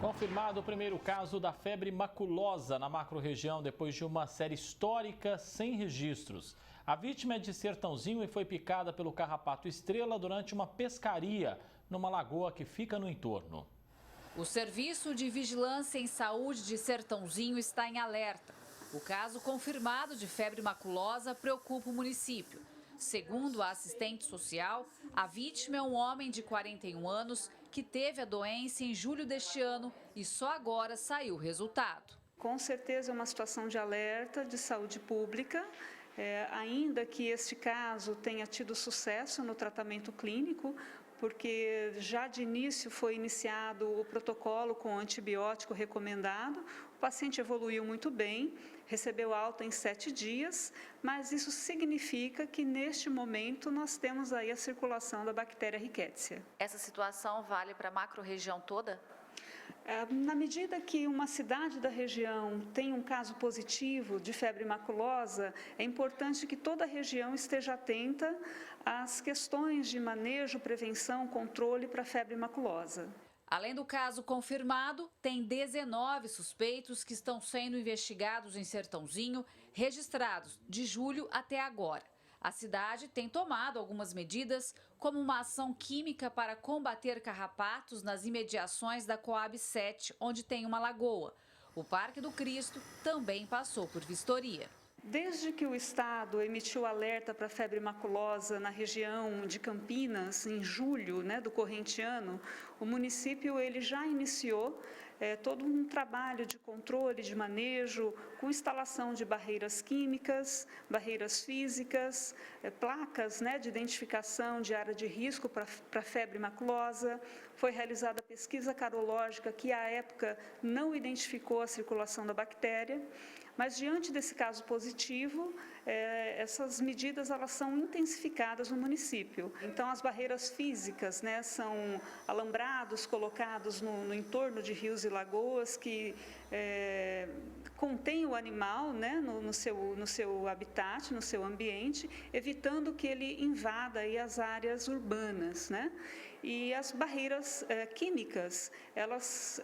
Confirmado o primeiro caso da febre maculosa na macro-região depois de uma série histórica sem registros. A vítima é de Sertãozinho e foi picada pelo carrapato estrela durante uma pescaria numa lagoa que fica no entorno. O Serviço de Vigilância em Saúde de Sertãozinho está em alerta. O caso confirmado de febre maculosa preocupa o município. Segundo a assistente social, a vítima é um homem de 41 anos que teve a doença em julho deste ano e só agora saiu o resultado. Com certeza é uma situação de alerta de saúde pública, ainda que este caso tenha tido sucesso no tratamento clínico, porque já de início foi iniciado o protocolo com antibiótico recomendado, o paciente evoluiu muito bem, recebeu alta em 7 dias, mas isso significa que neste momento nós temos aí a circulação da bactéria Rickettsia. Essa situação vale para a macro-região toda? Na medida que uma cidade da região tem um caso positivo de febre maculosa, é importante que toda a região esteja atenta às questões de manejo, prevenção, controle para a febre maculosa. Além do caso confirmado, tem 19 suspeitos que estão sendo investigados em Sertãozinho, registrados de julho até agora. A cidade tem tomado algumas medidas, como uma ação química para combater carrapatos nas imediações da Coab 7, onde tem uma lagoa. O Parque do Cristo também passou por vistoria. Desde que o Estado emitiu alerta para febre maculosa na região de Campinas, em julho do corrente ano, o município ele já iniciou todo um trabalho de controle, de manejo, com instalação de barreiras químicas, barreiras físicas, placas de identificação de área de risco para febre maculosa. Foi realizada pesquisa carológica que, à época, não identificou a circulação da bactéria, mas, diante desse caso positivo, essas medidas elas são intensificadas no município. Então, as barreiras físicas são alambrados colocados no entorno de rios e lagoas que contêm o animal no seu habitat, no seu ambiente, evitando que ele invada aí as áreas urbanas. E as barreiras químicas, elas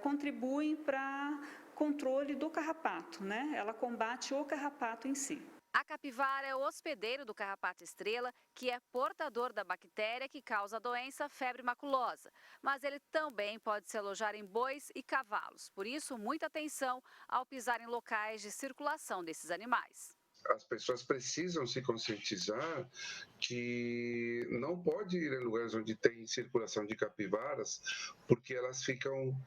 contribuem para controle do carrapato, Ela combate o carrapato em si. A capivara é o hospedeiro do carrapato estrela, que é portador da bactéria que causa a doença febre maculosa. Mas ele também pode se alojar em bois e cavalos. Por isso, muita atenção ao pisar em locais de circulação desses animais. As pessoas precisam se conscientizar que não pode ir em lugares onde tem circulação de capivaras, porque elas ficam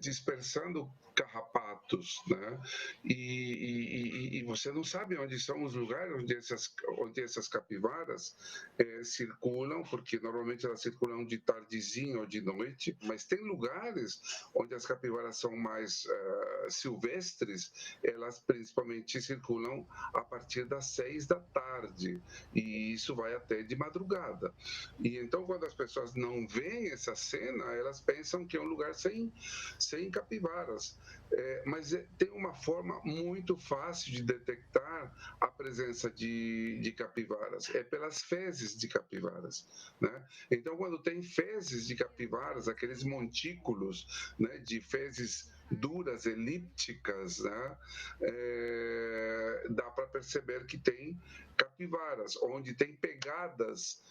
dispersando carrapatos, E você não sabe onde são os lugares onde essas capivaras circulam, porque normalmente elas circulam de tardezinha ou de noite, mas tem lugares onde as capivaras são mais silvestres, elas principalmente circulam a partir das 6 da tarde, e isso vai até de madrugada. E então, quando as pessoas não veem essa cena, elas pensam que é um lugar sem capivaras. Mas tem uma forma muito fácil de detectar a presença de capivaras, é pelas fezes de capivaras. Então, quando tem fezes de capivaras, aqueles montículos de fezes duras, elípticas, dá para perceber que tem capivaras. Onde tem pegadas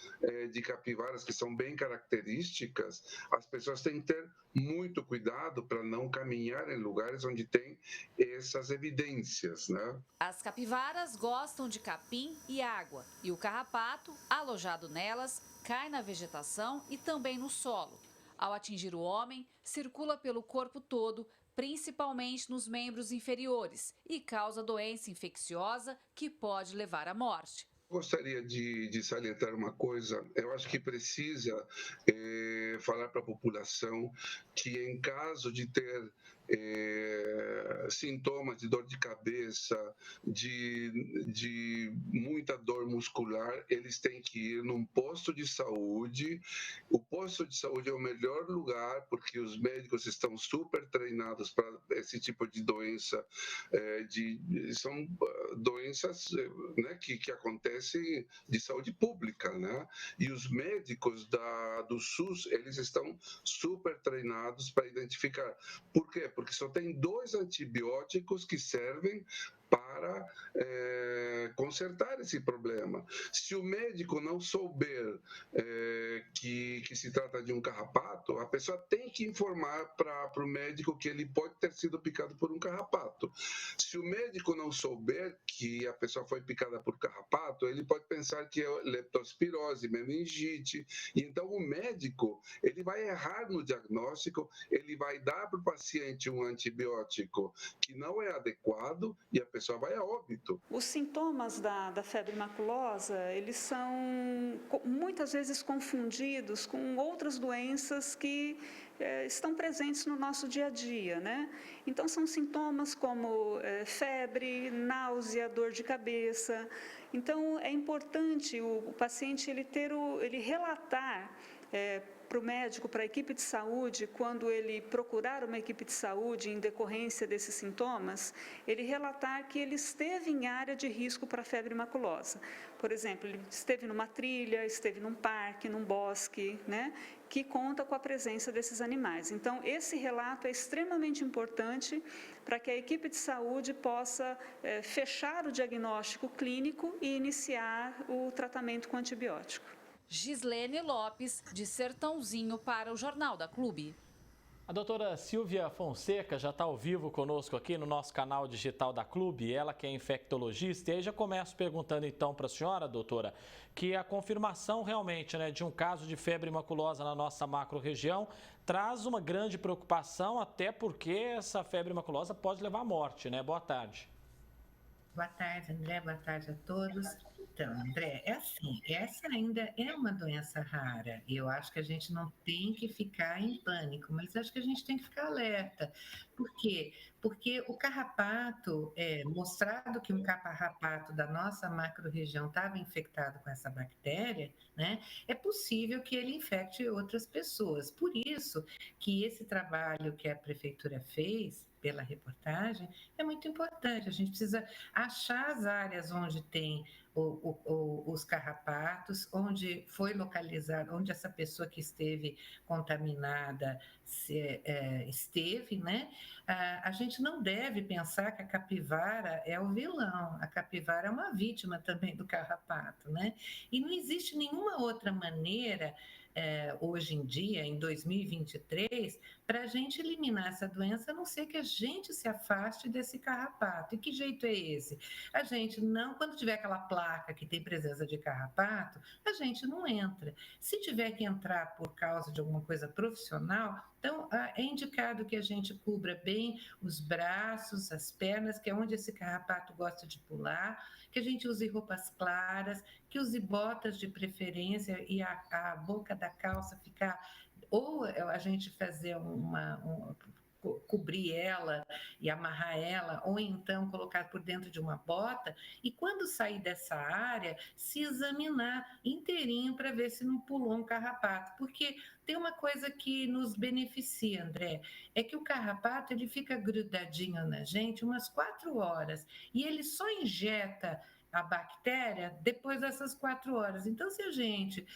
de capivaras que são bem características, as pessoas têm que ter muito cuidado para não caminhar em lugares onde tem essas evidências. As capivaras gostam de capim e água, e o carrapato, alojado nelas, cai na vegetação e também no solo. Ao atingir o homem, circula pelo corpo todo, principalmente nos membros inferiores, e causa doença infecciosa que pode levar à morte. Gostaria de salientar uma coisa. Eu acho que precisa falar para a população que, em caso de ter sintomas de dor de cabeça, de muita dor muscular, eles têm que ir num posto de saúde. O posto de saúde é o melhor lugar, porque os médicos estão super treinados para esse tipo de doença. São doenças, né, que acontecem de saúde pública, né? E os médicos do SUS, eles estão super treinados para identificar. Por quê? Porque só tem 2 antibióticos que servem para consertar esse problema. Se o médico não souber que se trata de um carrapato, a pessoa tem que informar para o médico que ele pode ter sido picado por um carrapato. Se o médico não souber que a pessoa foi picada por carrapato, ele pode pensar que é leptospirose, meningite, e então o médico ele vai errar no diagnóstico, ele vai dar para o paciente um antibiótico que não é adequado e a pessoa vai a óbito. Os sintomas da febre maculosa, eles são muitas vezes confundidos com outras doenças que estão presentes no nosso dia a dia, né? Então, são sintomas como febre, náusea, dor de cabeça. Então, é importante o paciente ele relatar para o médico, para a equipe de saúde, quando ele procurar uma equipe de saúde em decorrência desses sintomas, ele relatar que ele esteve em área de risco para a febre maculosa. Por exemplo, ele esteve numa trilha, esteve num parque, num bosque, né, que conta com a presença desses animais. Então, esse relato é extremamente importante para que a equipe de saúde possa fechar o diagnóstico clínico e iniciar o tratamento com antibiótico. Gislene Lopes, de Sertãozinho, para o Jornal da Clube. A doutora Silvia Fonseca já está ao vivo conosco aqui no nosso canal digital da Clube, ela que é infectologista. E aí já começo perguntando então para a senhora, doutora, que a confirmação realmente, né, de um caso de febre maculosa na nossa macro-região traz uma grande preocupação, até porque essa febre maculosa pode levar à morte, né? Boa tarde. Boa tarde, André. Boa tarde a todos. Então, André, é assim, essa ainda é uma doença rara e eu acho que a gente não tem que ficar em pânico, mas acho que a gente tem que ficar alerta. Por quê? Porque o carrapato, mostrado que um carrapato da nossa macro-região estava infectado com essa bactéria, né, é possível que ele infecte outras pessoas. Por isso que esse trabalho que a prefeitura fez, pela reportagem, é muito importante. A gente precisa achar as áreas onde tem os carrapatos, onde foi localizado, onde essa pessoa que esteve contaminada esteve, né? A gente não deve pensar que a capivara é o vilão, a capivara é uma vítima também do carrapato, né? E não existe nenhuma outra maneira hoje em dia, em 2023, para a gente eliminar essa doença, a não ser que a gente se afaste desse carrapato. E que jeito é esse? A gente não, quando tiver aquela placa que tem presença de carrapato, a gente não entra. Se tiver que entrar por causa de alguma coisa profissional, então é indicado que a gente cubra bem os braços, as pernas, que é onde esse carrapato gosta de pular, que a gente use roupas claras, que use botas de preferência e a boca da calça ficar, ou a gente fazer cobrir ela e amarrar ela, ou então colocar por dentro de uma bota, e quando sair dessa área, se examinar inteirinho para ver se não pulou um carrapato, porque tem uma coisa que nos beneficia, André, é que o carrapato ele fica grudadinho na gente umas 4 horas, e ele só injeta a bactéria depois dessas 4 horas. Então, se a gente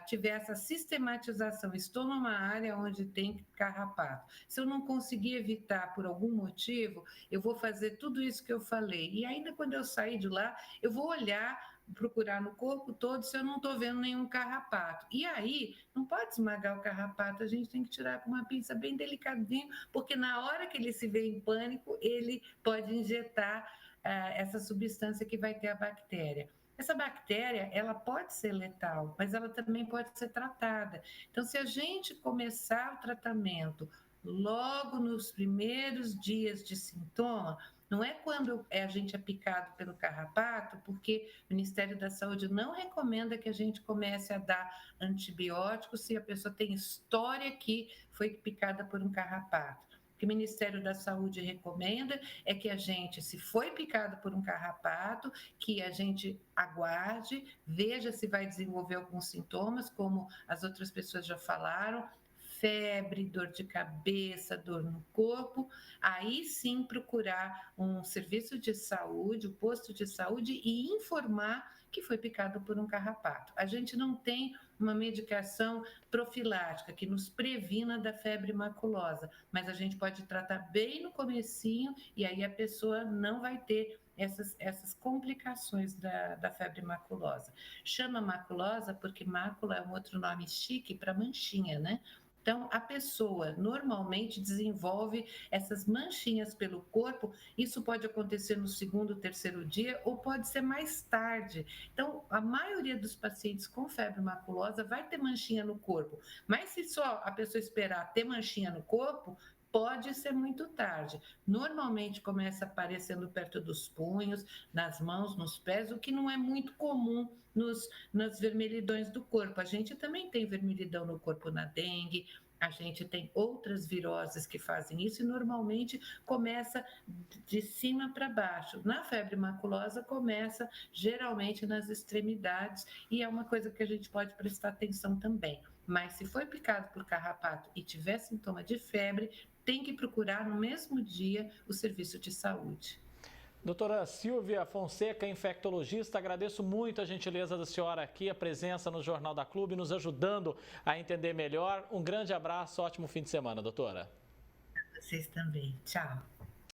tiver essa sistematização, estou numa área onde tem carrapato, se eu não conseguir evitar por algum motivo, eu vou fazer tudo isso que eu falei. E ainda quando eu sair de lá, eu vou olhar, procurar no corpo todo se eu não estou vendo nenhum carrapato. E aí, não pode esmagar o carrapato, a gente tem que tirar com uma pinça bem delicadinho, porque na hora que ele se vê em pânico, ele pode injetar essa substância que vai ter a bactéria. Essa bactéria, ela pode ser letal, mas ela também pode ser tratada. Então, se a gente começar o tratamento logo nos primeiros dias de sintoma, não é quando a gente é picado pelo carrapato, porque o Ministério da Saúde não recomenda que a gente comece a dar antibióticos se a pessoa tem história que foi picada por um carrapato. O que o Ministério da Saúde recomenda é que a gente, se foi picado por um carrapato, que a gente aguarde, veja se vai desenvolver alguns sintomas, como as outras pessoas já falaram, febre, dor de cabeça, dor no corpo, aí sim procurar um serviço de saúde, o posto de saúde e informar que foi picado por um carrapato. A gente não tem uma medicação profilática que nos previna da febre maculosa, mas a gente pode tratar bem no comecinho e aí a pessoa não vai ter essas complicações da febre maculosa. Chama maculosa porque mácula é um outro nome chique para manchinha, né? Então, a pessoa normalmente desenvolve essas manchinhas pelo corpo, isso pode acontecer no segundo, terceiro dia ou pode ser mais tarde. Então, a maioria dos pacientes com febre maculosa vai ter manchinha no corpo, mas se só a pessoa esperar ter manchinha no corpo, pode ser muito tarde. Normalmente começa aparecendo perto dos punhos, nas mãos, nos pés, o que não é muito comum nas vermelhidões do corpo. A gente também tem vermelhidão no corpo na dengue, a gente tem outras viroses que fazem isso e normalmente começa de cima para baixo. Na febre maculosa começa geralmente nas extremidades e é uma coisa que a gente pode prestar atenção também. Mas se foi picado por carrapato e tiver sintoma de febre, tem que procurar no mesmo dia o serviço de saúde. Doutora Silvia Fonseca, infectologista, agradeço muito a gentileza da senhora aqui, a presença no Jornal da Clube, nos ajudando a entender melhor. Um grande abraço, ótimo fim de semana, doutora. Vocês também. Tchau.